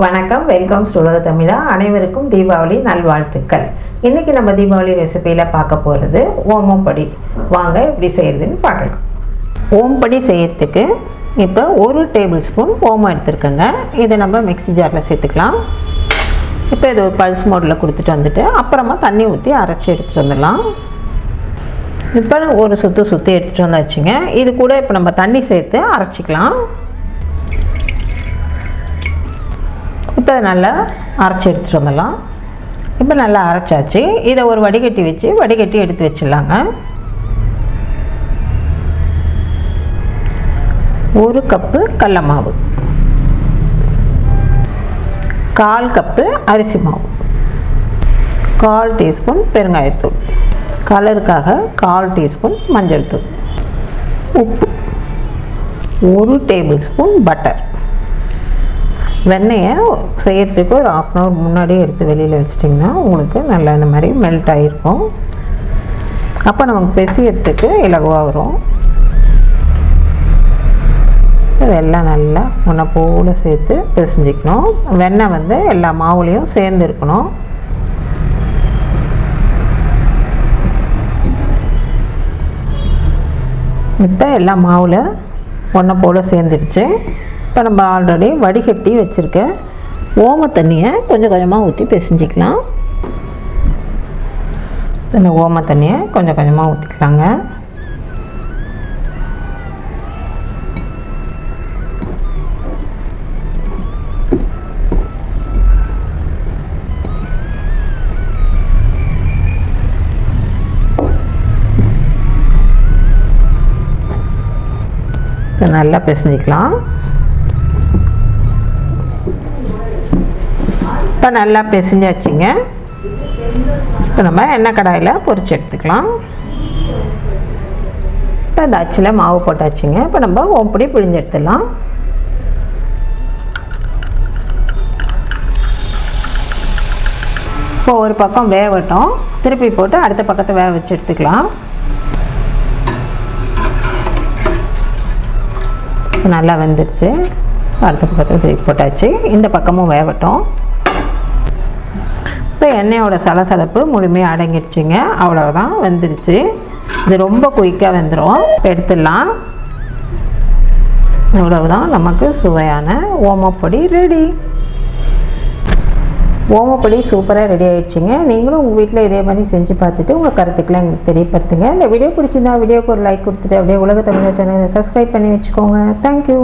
வணக்கம், welcome to உலக தமிழா. அனைவருக்கும் தீபாவளி நல்வாழ்த்துக்கள். இன்றைக்கி நம்ம தீபாவளி ரெசிபியில் பார்க்க போகிறது ஓமப்படி. வாங்க எப்படி செய்கிறதுன்னு பார்க்கலாம். ஓம்படி செய்கிறதுக்கு இப்போ 1 டேபிள் ஸ்பூன் ஓமம் எடுத்துருக்கோங்க. இதை நம்ம மிக்ஸி ஜாரில் சேர்த்துக்கலாம். இப்போ இது ஒரு பல்ஸ் மோடில் கொடுத்துட்டு வந்துட்டு அப்புறமா தண்ணி ஊற்றி அரைச்சி எடுத்துகிட்டு வந்துடலாம். இப்போ ஒரு சுற்றி எடுத்துகிட்டு வந்தாச்சுங்க. இது கூட இப்போ நம்ம தண்ணி சேர்த்து அரைச்சிக்கலாம். இப்போ நல்லா அரைச்சி எடுத்துகிட்டு வந்துடலாம். இப்போ நல்லா அரைச்சாச்சு. இதை ஒரு வடிகட்டி எடுத்து வச்சிடலாங்க. 1 கப்பு கடல மாவு, 1/4 கப்பு அரிசி மாவு, 1/4 டீஸ்பூன் பெருங்காயத்தூள், கலருக்காக 1/4 டீஸ்பூன் மஞ்சள் தூள், உப்பு, 1 டேபிள் ஸ்பூன் பட்டர். வெண்ணெயை செய்கிறதுக்கு ஒரு 1/2 hour முன்னாடியே எடுத்து வெளியில் வச்சிட்டிங்கன்னா உங்களுக்கு நல்லா இந்த மாதிரி மெல்ட் ஆகிருக்கும். அப்போ நமக்கு பிசையறதுக்கு இலகுவாக வரும். இதெல்லாம் நல்லா ஒன்றை போல் சேர்த்து பிசைஞ்சிக்கணும். வெண்ணெய் எல்லா மாவுலேயும் சேர்ந்து இருக்கணும். இப்போ எல்லா மாவில் ஒன்றை போல் சேர்ந்துடுச்சு. இப்போ நம்ம ஆல்ரெடி வடிகட்டி வச்சுருக்க ஓம தண்ணியை கொஞ்சம் கொஞ்சமாக ஊற்றி பிசைஞ்சிக்கலாம். இந்த ஓம தண்ணியை கொஞ்சம் கொஞ்சமாக ஊற்றிக்கலாங்க. நல்லா பிசைஞ்சிக்கலாம். இப்போ நல்லா பிசைஞ்சாச்சுங்க. இப்போ நம்ம எண்ணெய் கடாயில் பொரிச்சு எடுத்துக்கலாம். இப்போ இந்த அச்சில் மாவு போட்டாச்சுங்க. இப்போ நம்ம ஓம்படி பிழிஞ்சு எடுத்துடலாம். இப்போ ஒரு பக்கம் வேகட்டும், திருப்பி போட்டு அடுத்த பக்கத்தை வேக வச்சு எடுத்துக்கலாம். நல்லா வெந்துருச்சு. அடுத்த பக்கத்தை திருப்பி போட்டாச்சு. இந்த பக்கமும் வேகட்டும். இப்போ எண்ணெயோட சலசலப்பு முழுமையாக அடங்கிடுச்சுங்க. அவ்வளோதான், வெந்துருச்சு. இது ரொம்ப குயிக்காக வெந்துடும். எடுத்துடலாம். இவ்வளவுதான், நமக்கு சுவையான ஓமப்பொடி ரெடி. ஓமப்பொடி சூப்பராக ரெடி ஆகிடுச்சிங்க. நீங்களும் உங்கள் வீட்டில் இதே மாதிரி செஞ்சு பார்த்துட்டு உங்கள் கருத்துக்களை எங்களுக்கு தெரியப்படுத்துங்க. இந்த வீடியோ பிடிச்சிருந்தா வீடியோக்கு ஒரு லைக் கொடுத்துட்டு அப்படியே உலக தமிழ் சேனலை சப்ஸ்கிரைப் பண்ணி வச்சுக்கோங்க. தேங்க்யூ.